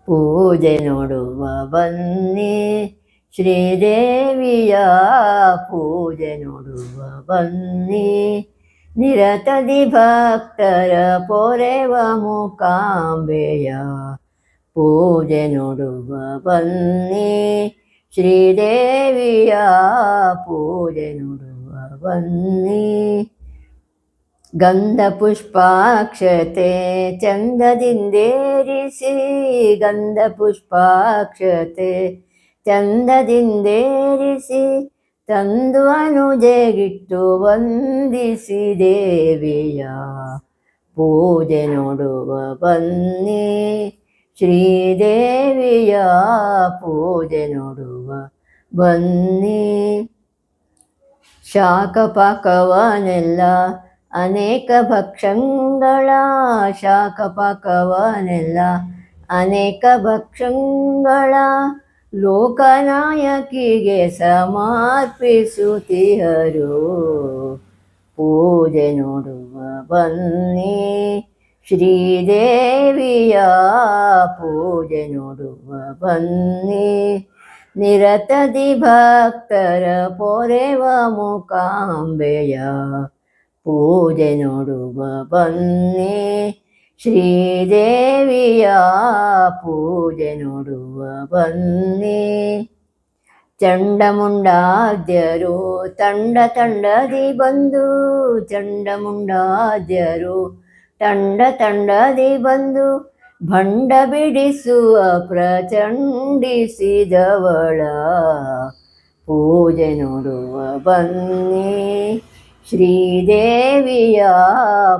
ಪೂಜೆ ನೋಡುವ ಬನ್ನಿ ಶ್ರೀದೇವಿಯ ಪೂಜೆ ನೋಡುವ ಬನ್ನಿ ನಿರತದಿ ಭಕ್ತರ ಪೊರೆವ ಮೂಕಾಂಬೆಯ ಪೂಜೆ ನೋಡುವ ಬನ್ನಿ ಶ್ರೀದೇವಿಯ ಪೂಜೆ ನೋಡುವ ಬನ್ನಿ ಗಂಧ ಪುಷ್ಪಾಕ್ಷತೆ ಚಂದದಿಂದೇರಿಸಿ ಗಂಧ ಪುಷ್ಪಾಕ್ಷತೆ ಚಂದದಿಂದೇರಿಸಿ ತಂದು ಅನುಜೆಗಿಟ್ಟು ವಂದಿಸಿ ದೇವಿಯ ಪೂಜೆ ನೋಡುವ ಬನ್ನಿ ಶ್ರೀದೇವಿಯ ಪೂಜೆ ನೋಡುವ ಬನ್ನಿ ಶಾಖಪಾಕವನೆಲ್ಲ ಅನೇಕ ಭಕ್ಷಂಗಳ ಶಾಖಪಾಕವನೆಲ್ಲ ಅನೇಕ ಭಕ್ಷಂಗಳ ಲೋಕನಾಯಕಿಗೆ ಸಮರ್ಪಿಸುತ್ತಿಹರು ಪೂಜೆ ನೋಡುವ ಬನ್ನಿ ಶ್ರೀದೇವಿಯ ಪೂಜೆ ನೋಡುವ ಬನ್ನಿ ನಿರತದಿ ಭಕ್ತರ ಪೊರೆವ ಮೂಕಾಂಬೆಯ ಪೂಜೆ ನೋಡುವ ಬನ್ನಿ ಶ್ರೀದೇವಿಯ ಪೂಜೆ ನೋಡುವ ಬನ್ನಿ ಚಂಡಮುಂಡಾದ್ಯರು ತಂಡ ತಂಡದಿ ಬಂದು ಚಂಡಮುಂಡಾದ್ಯರು ತಂಡ ತಂಡದಿ ಬಂದು ಭಂಡ ಬಿಡಿಸುವ ಪ್ರಚಂಡಿಸಿದವಳ ಪೂಜೆ ನೋಡುವ ಬನ್ನಿ ಶ್ರೀದೇವಿಯ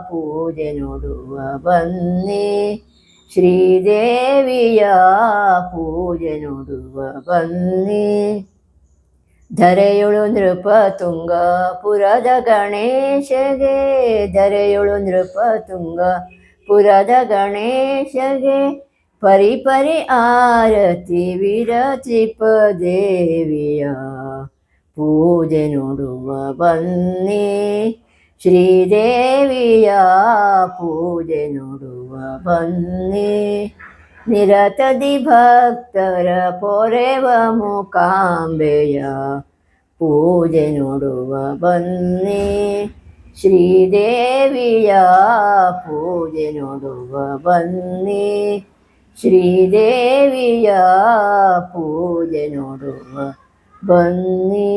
ಪೂಜೆ ನೋಡುವ ಬನ್ನಿ ಶ್ರೀದೇವಿಯ ಪೂಜೆ ನೋಡುವ ಬನ್ನಿ ಧರೆಯೊಳು ನೃಪತುಂಗ ಪುರದ ಗಣೇಶಗೆ ಧರೆಯೊಳು ನೃಪತುಂಗ ಪುರದ ಗಣೇಶಗೆ ಪರಿಪರಿ ಆರತಿ ವಿರಚಿಪ ದೇವಿಯ ಪೂಜೆ ನೋಡುವ ಬನ್ನಿ ಶ್ರೀದೇವಿಯ ಪೂಜೆ ನೋಡುವ ಬನ್ನಿ ನಿರತದಿ ಭಕ್ತರ ಪೊರೆವ ಮೂಕಾಂಬೆಯ ಪೂಜೆ ನೋಡುವ ಬನ್ನಿ ಶ್ರೀದೇವಿಯ ಪೂಜೆ ನೋಡುವ ಬನ್ನಿ ಶ್ರೀದೇವಿಯ ಪೂಜೆ ನೋಡುವ ಬನ್ನಿ